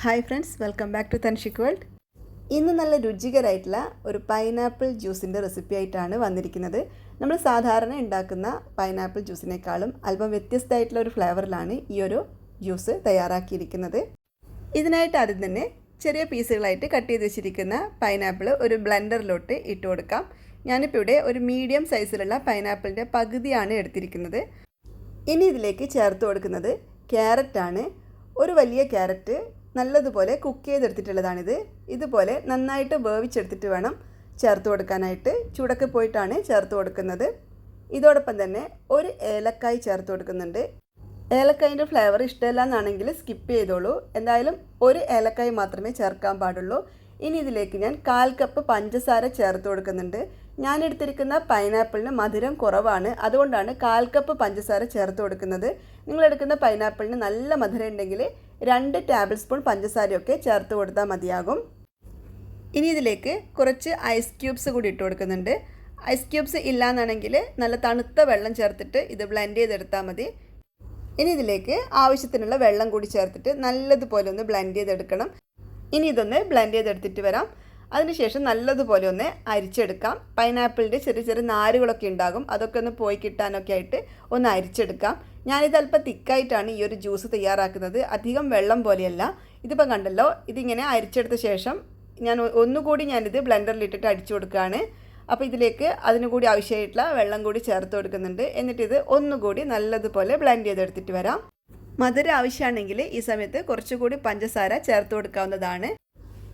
Hi friends, welcome back to Thanshik world. ഇന്ന് നല്ല രുചികരമായിട്ടുള്ള ഒരു പൈനാപ്പിൾ ജ്യൂസിൻ്റെ റെസിപ്പി ആയിട്ടാണ് വന്നിരിക്കുന്നത്. നമ്മൾ സാധാരണ ഉണ്ടാക്കുന്ന പൈനാപ്പിൾ ജ്യൂസിനേക്കാളും അല്പം വ്യത്യസ്തമായിട്ടുള്ള ഒരു ഫ്ലേവറിലാണ് ഈ ഒരു ജ്യൂസ് തയ്യാറാക്കിയിരിക്കുന്നത്. ഇതിനായിട്ട് ആദ്യം തന്നെ ചെറിയ പീസുകളായിട്ട് കട്ട് ചെയ്ത് വെച്ചിരിക്കുന്ന പൈനാപ്പിൾ ഒരു ബ്ലെൻഡറിലോട്ട് ഇട്ട് കൊടുക്കാം. ഞാനിപ്പോൾ ഇവിടെ ഒരു മീഡിയം സൈസിലുള്ള പൈനാപ്പിളിൻ്റെ പകുതിയാണ് എടുത്തിരിക്കുന്നത്. ഇനി ഇതിലേക്ക് ചേർത്ത് കൊടുക്കുന്നത് ക്യാരറ്റാണ്. ഒരു വലിയ ക്യാരറ്റ് നല്ലതുപോലെ കുക്ക് ചെയ്തെടുത്തിട്ടുള്ളതാണിത്. ഇതുപോലെ നന്നായിട്ട് വേവിച്ചെടുത്തിട്ട് വേണം ചേർത്ത് കൊടുക്കാനായിട്ട്. ചൂടൊക്കെ പോയിട്ടാണ് ചേർത്ത് കൊടുക്കുന്നത്. ഇതോടൊപ്പം തന്നെ ഒരു ഏലക്കായ് ചേർത്ത് കൊടുക്കുന്നുണ്ട്. ഏലക്കായിൻ്റെ ഫ്ലേവർ ഇഷ്ടമല്ല എന്നാണെങ്കിൽ സ്കിപ്പ് ചെയ്തോളൂ. എന്തായാലും ഒരു ഏലക്കായ് മാത്രമേ ചേർക്കാൻ പാടുള്ളൂ. ഇനി ഇതിലേക്ക് ഞാൻ 1/4 കപ്പ് പഞ്ചസാര ചേർത്ത് കൊടുക്കുന്നുണ്ട്. ഞാൻ എടുത്തിരിക്കുന്ന പൈനാപ്പിളിന് മധുരം കുറവാണ്, അതുകൊണ്ടാണ് 1/4 കപ്പ് പഞ്ചസാര ചേർത്ത് കൊടുക്കുന്നത്. നിങ്ങളെടുക്കുന്ന പൈനാപ്പിളിന് നല്ല മധുരം ഉണ്ടെങ്കിൽ 2 ടേബിൾ സ്പൂൺ പഞ്ചസാരയൊക്കെ ചേർത്ത് കൊടുത്താൽ മതിയാകും. ഇനി ഇതിലേക്ക് കുറച്ച് ഐസ് ക്യൂബ്സ് കൂടി ഇട്ട് കൊടുക്കുന്നുണ്ട്. ഐസ് ക്യൂബ്സ് ഇല്ലയെന്നാണെങ്കിൽ നല്ല തണുത്ത വെള്ളം ചേർത്തിട്ട് ഇത് ബ്ലെൻഡ് ചെയ്തെടുത്താൽ മതി. ഇനി ഇതിലേക്ക് ആവശ്യത്തിനുള്ള വെള്ളം കൂടി ചേർത്തിട്ട് നല്ലതുപോലെ ഒന്ന് ബ്ലെൻഡ് ചെയ്തെടുക്കണം. ഇനി ഇതൊന്ന് ബ്ലെൻഡ് ചെയ്തെടുത്തിട്ട് വരാം. അതിനുശേഷം നല്ലതുപോലെ ഒന്ന് അരിച്ചെടുക്കാം. പൈനാപ്പിളിൻ്റെ ചെറിയ ചെറിയ നാരുകളൊക്കെ ഉണ്ടാകും, അതൊക്കെ ഒന്ന് പോയി കിട്ടാനൊക്കെ ആയിട്ട് ഒന്ന് അരിച്ചെടുക്കാം. ഞാനിത് അല്പം തിക്കായിട്ടാണ് ഈ ഒരു ജ്യൂസ് തയ്യാറാക്കുന്നത്, അധികം വെള്ളം പോലെയല്ല. ഇതിപ്പോൾ കണ്ടല്ലോ, ഇതിങ്ങനെ അരിച്ചെടുത്ത ശേഷം ഒന്നുകൂടി ഞാനിത് ബ്ലെൻഡറിലിട്ടിട്ട് അടിച്ചു കൊടുക്കുകയാണ്. അപ്പോൾ ഇതിലേക്ക് അതിനു കൂടി ആവശ്യമായിട്ടുള്ള വെള്ളം കൂടി ചേർത്ത് കൊടുക്കുന്നുണ്ട്. എന്നിട്ടിത് ഒന്നുകൂടി നല്ലതുപോലെ ബ്ലെൻഡ് ചെയ്തെടുത്തിട്ട് വരാം. മധുരം ആവശ്യമാണെങ്കിൽ ഈ സമയത്ത് കുറച്ചുകൂടി പഞ്ചസാര ചേർത്ത് കൊടുക്കാവുന്നതാണ്.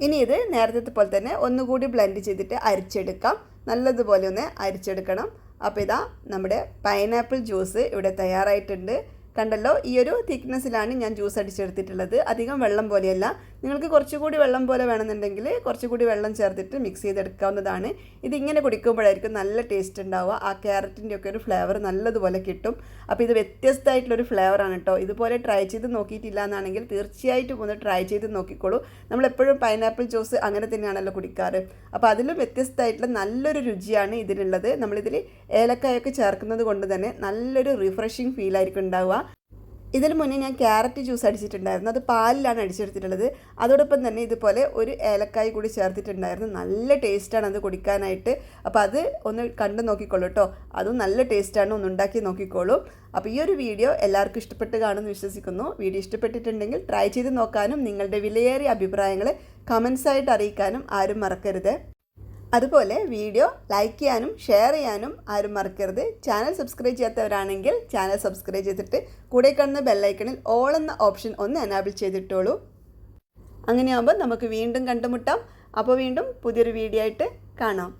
ഇനി ഇത് നേരത്തെ പോലെ തന്നെ ഒന്നുകൂടി ബ്ലെൻഡ് ചെയ്തിട്ട് അരിച്ചെടുക്കാം. നല്ലതുപോലെ ഒന്ന് അരിച്ചെടുക്കണം. അപ്പോൾ ഇതാ നമ്മുടെ പൈനാപ്പിൾ ജ്യൂസ് ഇവിടെ തയ്യാറായിട്ടുണ്ട്. കണ്ടല്ലോ, ഈ ഒരു തിക്നെസ്സിലാണ് ഞാൻ ജ്യൂസ് അടിച്ചെടുത്തിട്ടുള്ളത്. അധികം വെള്ളം പോലെയല്ല. നിങ്ങൾക്ക് കുറച്ചുകൂടി വെള്ളം പോലെ വേണമെന്നുണ്ടെങ്കിൽ കുറച്ചുകൂടി വെള്ളം ചേർത്തിട്ട് മിക്സ് ചെയ്തെടുക്കാവുന്നതാണ്. ഇതിങ്ങനെ കുടിക്കുമ്പോഴായിരിക്കും നല്ല ടേസ്റ്റ് ഉണ്ടാവുക. ആ ക്യാരറ്റിൻ്റെ ഒക്കെ ഒരു ഫ്ലേവർ നല്ലതുപോലെ കിട്ടും. അപ്പോൾ ഇത് വ്യത്യസ്തമായിട്ടുള്ളൊരു ഫ്ലേവറാണ് കേട്ടോ. ഇതുപോലെ ട്രൈ ചെയ്ത് നോക്കിയിട്ടില്ല എന്നാണെങ്കിൽ തീർച്ചയായിട്ടും ഒന്ന് ട്രൈ ചെയ്ത് നോക്കിക്കോളൂ. നമ്മളെപ്പോഴും പൈനാപ്പിൾ ജ്യൂസ് അങ്ങനെ തന്നെയാണല്ലോ കുടിക്കാറ്. അപ്പോൾ അതിലും വ്യത്യസ്തമായിട്ടുള്ള നല്ലൊരു രുചിയാണ് ഇതിനുള്ളത്. നമ്മളിതിൽ ഏലക്കായൊക്കെ ചേർക്കുന്നത് കൊണ്ട് തന്നെ നല്ലൊരു റിഫ്രഷിങ് ഫീലായിരിക്കും ഉണ്ടാവുക. ഇതിന് മുന്നേ ഞാൻ ക്യാരറ്റ് ജ്യൂസ് അടിച്ചിട്ടുണ്ടായിരുന്നു, അത് പാലിലാണ് അടിച്ചെടുത്തിട്ടുള്ളത്. അതോടൊപ്പം തന്നെ ഇതുപോലെ ഒരു ഏലക്കായ് കൂടി ചേർത്തിട്ടുണ്ടായിരുന്നു. നല്ല ടേസ്റ്റാണ് അത് കുടിക്കാനായിട്ട്. അപ്പോൾ അത് ഒന്ന് കണ്ടു നോക്കിക്കോളൂ കേട്ടോ. അതും നല്ല ടേസ്റ്റാണ്, ഒന്ന് ഉണ്ടാക്കി നോക്കിക്കോളൂ. അപ്പോൾ ഈ ഒരു വീഡിയോ എല്ലാവർക്കും ഇഷ്ടപ്പെട്ട് കാണുമെന്ന് വിശ്വസിക്കുന്നു. വീഡിയോ ഇഷ്ടപ്പെട്ടിട്ടുണ്ടെങ്കിൽ ട്രൈ ചെയ്ത് നോക്കാനും നിങ്ങളുടെ വിലയേറിയ അഭിപ്രായങ്ങൾ കമൻസായിട്ട് അറിയിക്കാനും ആരും മറക്കരുത്. അതുപോലെ വീഡിയോ ലൈക്ക് ചെയ്യാനും ഷെയർ ചെയ്യാനും ആരും മറക്കരുത്. ചാനൽ സബ്സ്ക്രൈബ് ചെയ്യാത്തവരാണെങ്കിൽ ചാനൽ സബ്സ്ക്രൈബ് ചെയ്തിട്ട് കൂടെ കാണുന്ന ബെല്ലൈക്കണിൽ ഓൾ എന്ന ഓപ്ഷൻ ഒന്ന് എനാബിൾ ചെയ്തിട്ടോളൂ. അങ്ങനെയാകുമ്പോൾ നമുക്ക് വീണ്ടും കണ്ടുമുട്ടാം. അപ്പോൾ വീണ്ടും പുതിയൊരു വീഡിയോ ആയിട്ട് കാണാം.